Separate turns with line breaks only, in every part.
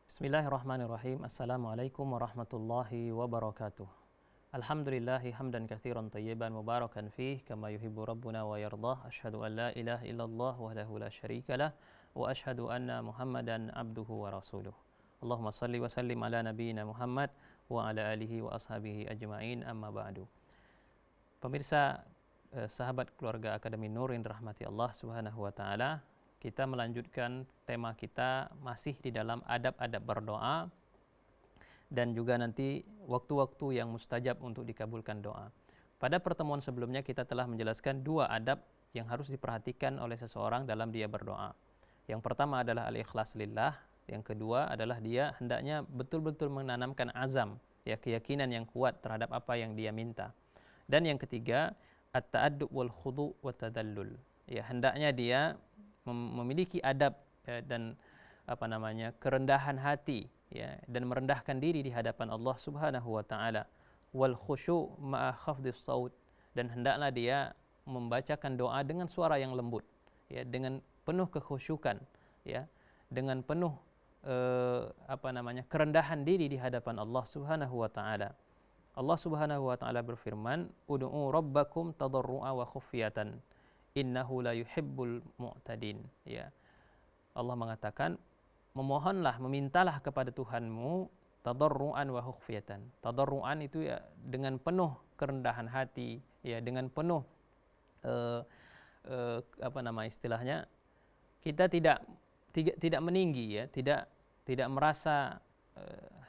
Bismillahirrahmanirrahim. Assalamualaikum warahmatullahi wabarakatuh. Alhamdulillahi hamdan katsiran tayyiban mubarakan fih kama yuhibbu rabbuna wa yardah. Asyhadu an la ilaha illallah wahdahu la syarikalah wa asyhadu anna Muhammadan abduhu wa rasuluh. Allahumma salli wa sallim ala nabiyyina Muhammad wa ala alihi wa ashabihi ajma'in, amma ba'du. Pemirsa, sahabat keluarga Akademi Nur yang dirahmati Allah Subhanahu wa taala, kita melanjutkan tema kita masih di dalam adab-adab berdoa dan juga nanti waktu-waktu yang mustajab untuk dikabulkan doa. Pada pertemuan sebelumnya kita telah menjelaskan dua adab yang harus diperhatikan oleh seseorang dalam dia berdoa. Yang pertama adalah al-ikhlas lillah, yang kedua adalah dia hendaknya betul-betul menanamkan azam, ya, keyakinan yang kuat terhadap apa yang dia minta. Dan yang ketiga, at-ta'addub wal khudu' wa tadallul. Ya, hendaknya dia memiliki adab, ya, dan kerendahan hati, ya, dan merendahkan diri di hadapan Allah Subhanahu wa taala. Wal khusyu' ma'a khafdhis saut, dan hendaklah dia membacakan doa dengan suara yang lembut, ya, dengan penuh kekhusyukan, ya, dengan penuh kerendahan diri di hadapan Allah Subhanahu wa taala. Allah Subhanahu wa taala berfirman, "Ud'u rabbakum tadarru'a wa khufyatan. Innahu la yuhibbul mu'tadin." Ya. Allah mengatakan, memohonlah, memintalah kepada Tuhanmu tadarruan wa khufyatan. Tadarruan itu ya dengan penuh kerendahan hati, ya, dengan penuh istilahnya kita tidak meninggi, ya, tidak merasa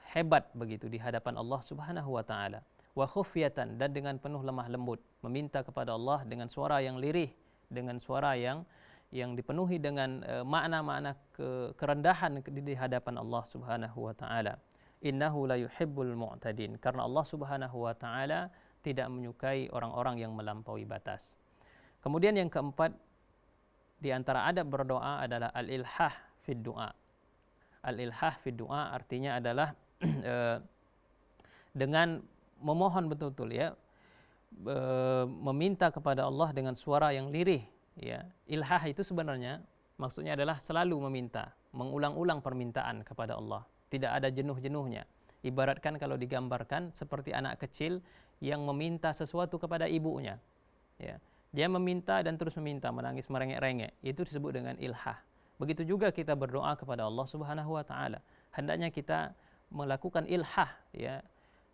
hebat begitu di hadapan Allah Subhanahu wa taala. Wa khufyatan, dan dengan penuh lemah lembut, meminta kepada Allah dengan suara yang lirih, dengan suara yang dipenuhi dengan makna-makna kerendahan di hadapan Allah Subhanahu wa taala. Innahu la yuhibbul mu'tadin, karena Allah Subhanahu wa taala tidak menyukai orang-orang yang melampaui batas. Kemudian yang keempat di antara adab berdoa adalah al-ilhah fid du'a. Al-ilhah fid du'a artinya adalah dengan memohon betul-betul, ya, meminta kepada Allah dengan suara yang lirih, ya. Ilhah itu sebenarnya maksudnya adalah selalu meminta, mengulang-ulang permintaan kepada Allah, tidak ada jenuh-jenuhnya. Ibaratkan kalau digambarkan seperti anak kecil yang meminta sesuatu kepada ibunya, ya. Dia meminta dan terus meminta, menangis merengek-rengek, itu disebut dengan ilhah. Begitu juga kita berdoa kepada Allah Subhanahu wa taala, hendaknya kita melakukan ilhah, ya,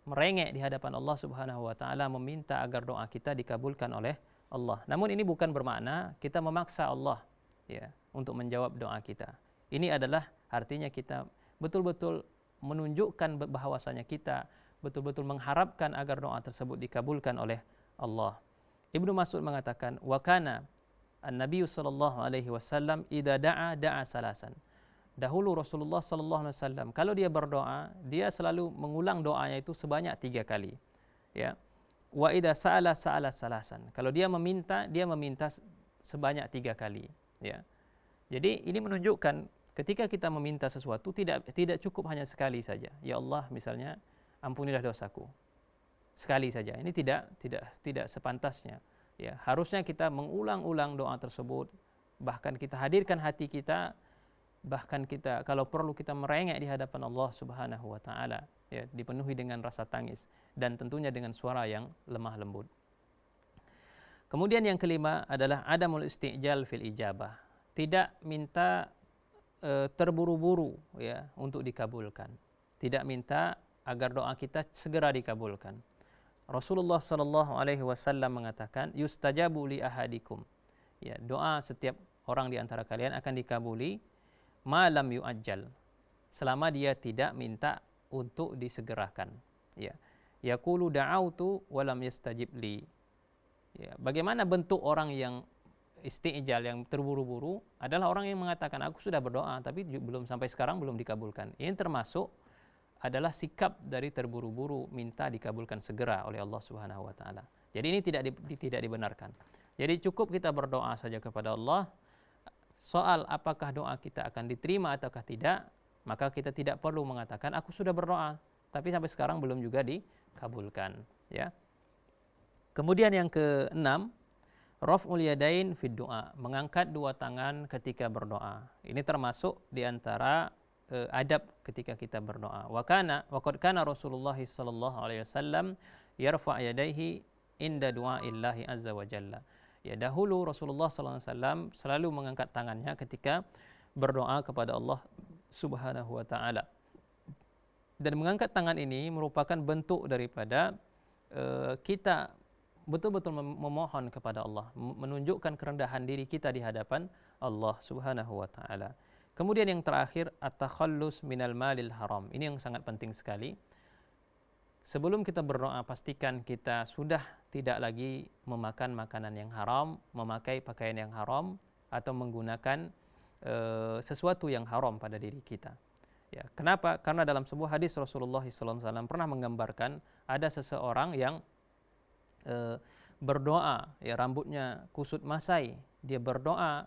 merengek di hadapan Allah Subhanahu wa taala, meminta agar doa kita dikabulkan oleh Allah. Namun ini bukan bermakna kita memaksa Allah, ya, untuk menjawab doa kita. Ini adalah artinya kita betul-betul menunjukkan bahwasanya kita betul-betul mengharapkan agar doa tersebut dikabulkan oleh Allah. Ibnu Mas'ud mengatakan, wa kana an-nabiy sallallahu alaihi wasallam idza da'a salasan. Dahulu Rasulullah sallallahu alaihi wasallam kalau dia berdoa, dia selalu mengulang doanya itu sebanyak 3 kali. Ya. Wa idza sa'ala salasan. Kalau dia meminta sebanyak 3 kali, ya. Jadi ini menunjukkan ketika kita meminta sesuatu tidak cukup hanya sekali saja. Ya Allah, misalnya, ampunilah dosaku. Sekali saja. Ini tidak sepantasnya. Ya, harusnya kita mengulang-ulang doa tersebut, bahkan kita hadirkan hati kita, bahkan kita kalau perlu kita merengek di hadapan Allah Subhanahu wa taala, ya, dipenuhi dengan rasa tangis dan tentunya dengan suara yang lemah lembut. Kemudian yang kelima adalah adamul istijal fil ijabah. Tidak minta terburu-buru, ya, untuk dikabulkan. Tidak minta agar doa kita segera dikabulkan. Rasulullah sallallahu alaihi wasallam mengatakan, yustajabu li ahadikum. Ya, doa setiap orang di antara kalian akan dikabuli malam yu'ajjal, selama dia tidak minta untuk disegerakan, ya. Yaqulu da'autu wa lam yastajib li. Ya, bagaimana bentuk orang yang istijal, yang terburu-buru, adalah orang yang mengatakan aku sudah berdoa tapi belum sampai sekarang belum dikabulkan. Ini termasuk adalah sikap dari terburu-buru minta dikabulkan segera oleh Allah Subhanahu wa taala. Jadi ini tidak dibenarkan. Jadi cukup kita berdoa saja kepada Allah. Soal apakah doa kita akan diterima ataukah tidak, maka kita tidak perlu mengatakan aku sudah berdoa tapi sampai sekarang belum juga dikabulkan, ya. Kemudian yang keenam Raf'ul yadain fid du'a, mengangkat dua tangan ketika berdoa. Ini termasuk di antara adab ketika kita berdoa. Wa qad kana Rasulullah sallallahu alaihi wasallam yarfa' yadayhi inda du'aillahi azza wa jalla. Ya, dahulu Rasulullah sallallahu alaihi wasallam selalu mengangkat tangannya ketika berdoa kepada Allah Subhanahu wa taala. Dan mengangkat tangan ini merupakan bentuk daripada kita betul-betul memohon kepada Allah, menunjukkan kerendahan diri kita di hadapan Allah Subhanahu wa taala. Kemudian yang terakhir, at-takhallus minal malil haram. Ini yang sangat penting sekali. Sebelum kita berdoa, pastikan kita sudah tidak lagi memakan makanan yang haram, memakai pakaian yang haram, atau menggunakan sesuatu yang haram pada diri kita. Ya, kenapa? Karena dalam sebuah hadis Rasulullah SAW pernah menggambarkan ada seseorang yang berdoa, ya rambutnya kusut masai, dia berdoa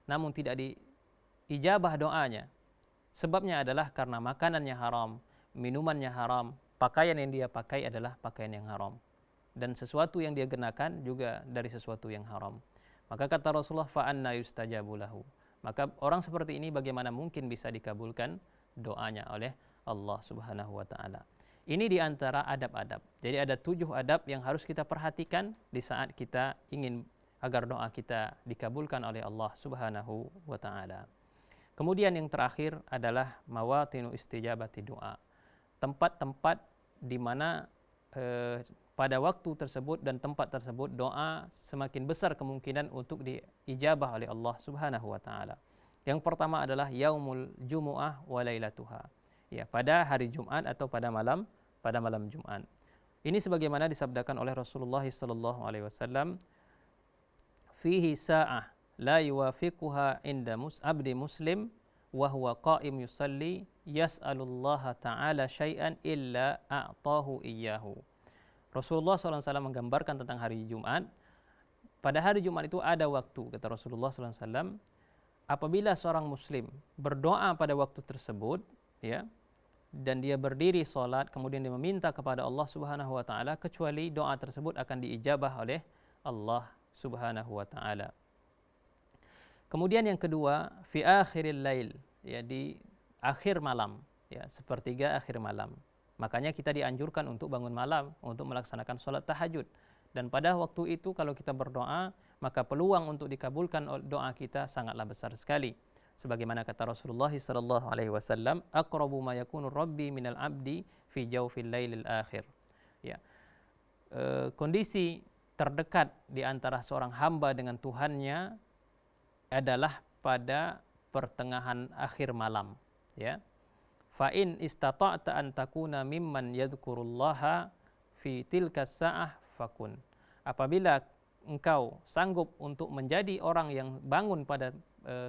namun tidak diijabah doanya. Sebabnya adalah karena makanannya haram, minumannya haram, pakaian yang dia pakai adalah pakaian yang haram, dan sesuatu yang dia kenakan juga dari sesuatu yang haram. Maka kata Rasulullah, fa anna yustajabu lahu. Maka orang seperti ini bagaimana mungkin bisa dikabulkan doanya oleh Allah Subhanahu wa taala. Ini di antara adab-adab. Jadi ada 7 adab yang harus kita perhatikan di saat kita ingin agar doa kita dikabulkan oleh Allah Subhanahu wa taala. Kemudian yang terakhir adalah mawatinu istijabati doa. Tempat-tempat di mana pada waktu tersebut dan tempat tersebut doa semakin besar kemungkinan untuk diijabah oleh Allah Subhanahu wa taala. Yang pertama adalah yaumul jumu'ah wa lailatuha. Ya, pada hari Jumat atau pada malam Jumat. Ini sebagaimana disabdakan oleh Rasulullah sallallahu alaihi wasallam, fihi sa'ah la yuwafiquha inda abdi muslim wa huwa qa'im yusalli yas'alullaha ta'ala syai'an illa a'tahu iyyahu. Rasulullah sallallahu alaihi wasallam menggambarkan tentang hari Jumat. Pada hari Jumat itu ada waktu, kata Rasulullah sallallahu alaihi wasallam, apabila seorang muslim berdoa pada waktu tersebut, ya, dan dia berdiri salat kemudian dia meminta kepada Allah Subhanahu wa taala, kecuali doa tersebut akan diijabah oleh Allah Subhanahu wa taala. Kemudian yang kedua, fi akhiril lail, ya di akhir malam, ya sepertiga akhir malam. Makanya kita dianjurkan untuk bangun malam untuk melaksanakan salat tahajud. Dan pada waktu itu kalau kita berdoa, maka peluang untuk dikabulkan doa kita sangatlah besar sekali. Sebagaimana kata Rasulullah sallallahu alaihi wasallam, aqrabu ma yakunu rabbi minal abdi fi jawfil lailil akhir. Ya. Kondisi terdekat di antara seorang hamba dengan Tuhannya adalah pada pertengahan akhir malam, ya. Fa in istata'ta an takuna mimman yadhkurullaha fi tilka sa'ah fakun. Apabila engkau sanggup untuk menjadi orang yang bangun pada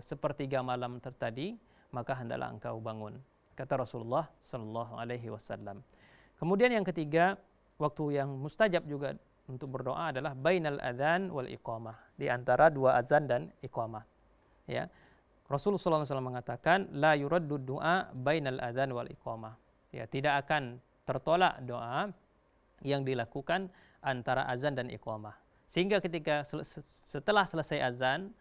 sepertiga malam tadi, maka hendaklah engkau bangun, kata Rasulullah sallallahu alaihi wasallam. Kemudian yang ketiga, waktu yang mustajab juga untuk berdoa adalah bainal adzan wal iqamah, di antara 2 azan dan iqamah. Ya. Rasulullah sallallahu alaihi wasallam mengatakan la yuraddu du'a bainal adzan wal iqamah. Ya, tidak akan tertolak doa yang dilakukan antara azan dan iqamah. Sehingga ketika setelah selesai azan,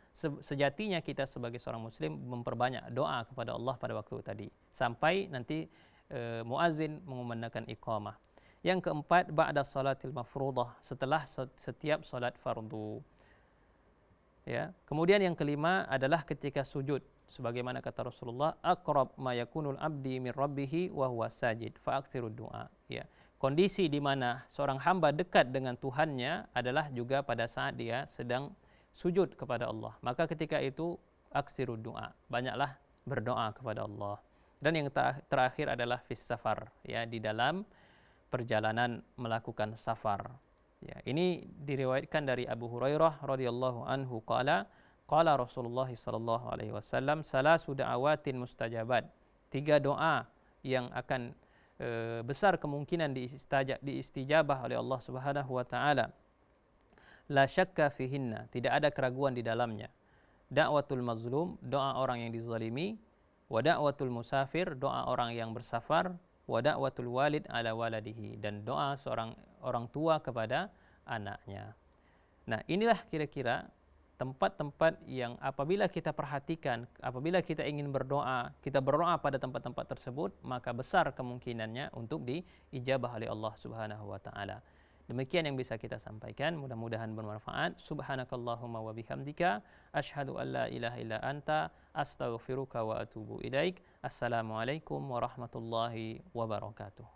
sejatinya kita sebagai seorang muslim memperbanyak doa kepada Allah pada waktu tadi, sampai nanti muazzin mengumandangkan iqamah. Yang keempat, ba'da salatil mafruḍah, setelah setiap salat fardu. Ya. Kemudian yang kelima adalah ketika sujud, sebagaimana kata Rasulullah, aqrab ma yakunul abdi min rabbih wa huwa sajid fa aktsirud du'a. Ya. Kondisi di mana seorang hamba dekat dengan Tuhannya adalah juga pada saat dia sedang sujud kepada Allah. Maka ketika itu aksirud doa, banyaklah berdoa kepada Allah. Dan yang terakhir adalah fis safar, ya, di dalam perjalanan melakukan safar. Ya, ini diriwayatkan dari Abu Hurairah radhiyallahu anhu qala Rasulullah sallallahu alaihi wasallam, salasu da'awatin mustajabat. 3 doa yang akan besar kemungkinan diistijabah oleh Allah Subhanahu wa taala. La syakka fihinna, tidak ada keraguan di dalamnya. Da'watul mazlum, doa orang yang dizalimi, wa da'watul musafir, doa orang yang bersafar, wa da'watul walid ala waladihi, dan doa seorang orang tua kepada anaknya. Nah, inilah kira-kira tempat-tempat yang apabila kita perhatikan, apabila kita ingin berdoa, kita berdoa pada tempat-tempat tersebut, maka besar kemungkinannya untuk diijabah oleh Allah Subhanahu wa taala. Demikian yang bisa kita sampaikan, mudah-mudahan bermanfaat. Subhanakallahumma wa bihamdika asyhadu an la ilaha illa anta astaghfiruka wa atubu ilaik. Assalamualaikum warahmatullahi wabarakatuh.